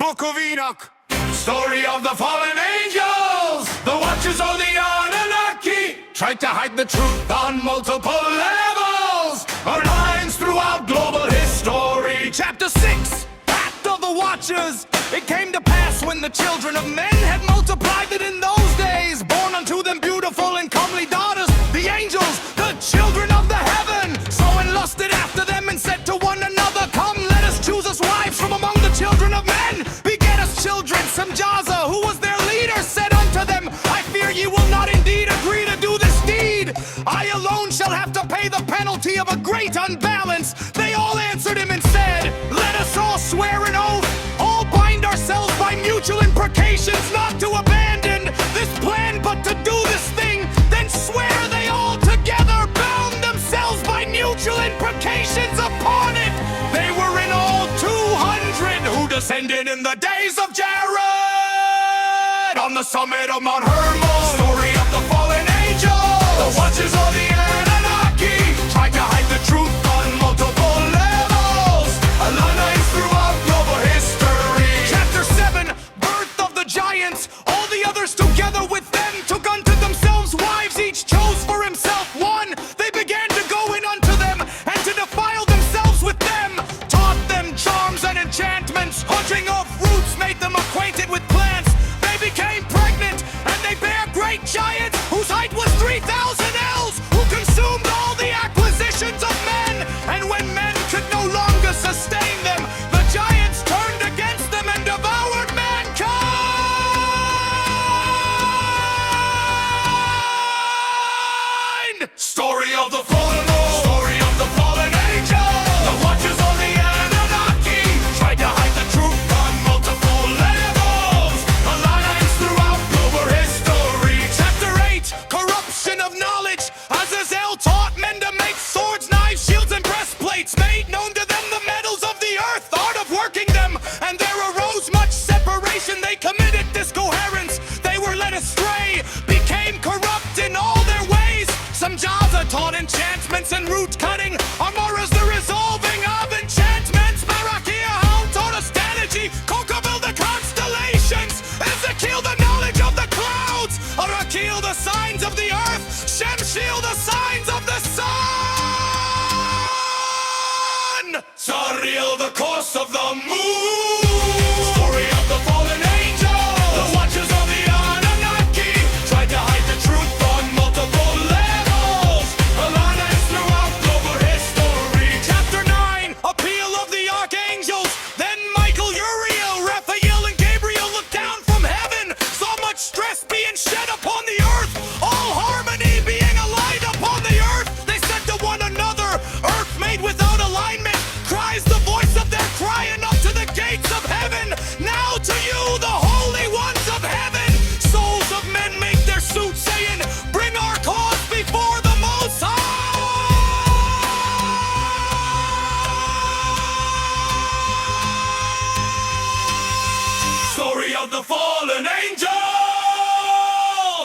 book of Enoch. Story of the fallen angels, the watchers of the Anunnaki, tried to hide the truth on multiple levels, or lines throughout global history. Chapter 6, Pact of the Watchers. It came to pass when the children of men had multiplied that in those days, born unto them beautiful and comely daughters, the angels, the children of the heaven, saw and lusted after them and said to one another, come, let us choose us wives from among the children of men, beget us children. Semjaza, who was their leader, said unto them, I fear ye will not indeed agree to do this deed. I alone shall have to pay the penalty of a great unbalance. They all answered him and said, let us all swear an oath, all bind ourselves by mutual imprecations, not to abandon this plan but to do this thing. Then swear they all together bound themselves by mutual imprecations upon it. They were in all 200 who descended in the days of Jared on the summit of Mount Hermon. Story of the fallen angels, the watchers of the Anunnaki, tried to hide the truth on multiple levels, alliance throughout global history. Chapter 7, birth of the giants. All the others together with them took unto themselves wives, each chose for himself one. They began to go in unto them and to defile themselves with them, taught them charms and enchantments, hunting of roots, made them acquainted with plants. They became pregnant and they bare great giants whose height was 3,000 ells, who consumed all the acquisitions of men. And when men could no longer sustain them, the giants turned against them and devoured mankind. Story of the fallen angel, story of the fallen angel, the watchers of the Anunnaki, tried to hide the truth on multiple levels, alliance throughout global history. Chapter 8, corruption of knowledge. Azazel taught men to make swords, knives, shields, and breastplates, made known to them the metals of the earth, art of working them, and there arose much separation. They committed discoherence, they were led astray, became corrupt in all their ways. Semjaza taught enchantments and root cutting. Amara's the resolving of enchantments. Barakia taught astrology. Kokaville the constellations. Ezekiel the knowledge of the clouds. Arakiel the signs of the earth. Shemshiel the signs of the sun. Sariel the course of the moon. Story of the fallen angel, the watchers of the Anunnaki, tried to hide the truth on multiple levels, alliance throughout global history. Chapter 9, appeal of the archangels. Then Michael, Uriel, Raphael, and Gabriel looked down from heaven, saw much stress being shed upon the earth, all harmony being allied upon the earth. They said to one another, earth made without alignment cries the voice of their crying up to the gates of heaven. Now to you, the holy ones of heaven, souls of men make their suit, saying, bring our cause before the Most High. Story of the fallen angels,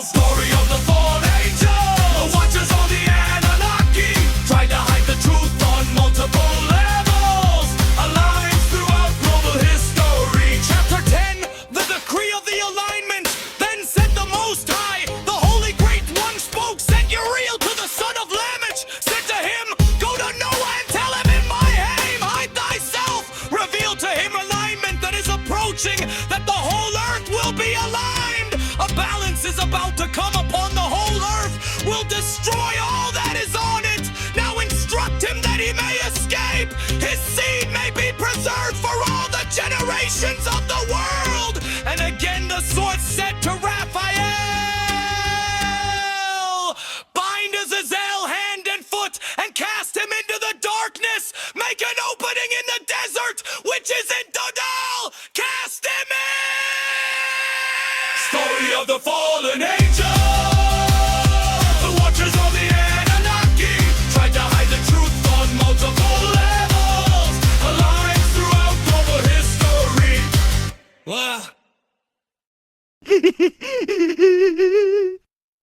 story of the fallen angels, the watchers of the Anunnaki, tried to hide the truth on multiple levels, alliance throughout global history. Chapter 10, the decree of the alignment. Then said the Most High, the holy great one spoke, sent Uriel to the son of Lamech, said to him, go to Noah and tell him in my name, hide thyself, reveal to him alignment that is approaching, that the whole earth will be aligned. A balance is about to come upon the whole earth, will destroy all that is on it. Now instruct him that he may escape, his seed may be preserved for all the generations of the world. And again the sword said to Raphael, bind Azazel hand and foot and cast him into the darkness, make an opening in the desert which is in Dodal, cast him in. Story of the fallen angel.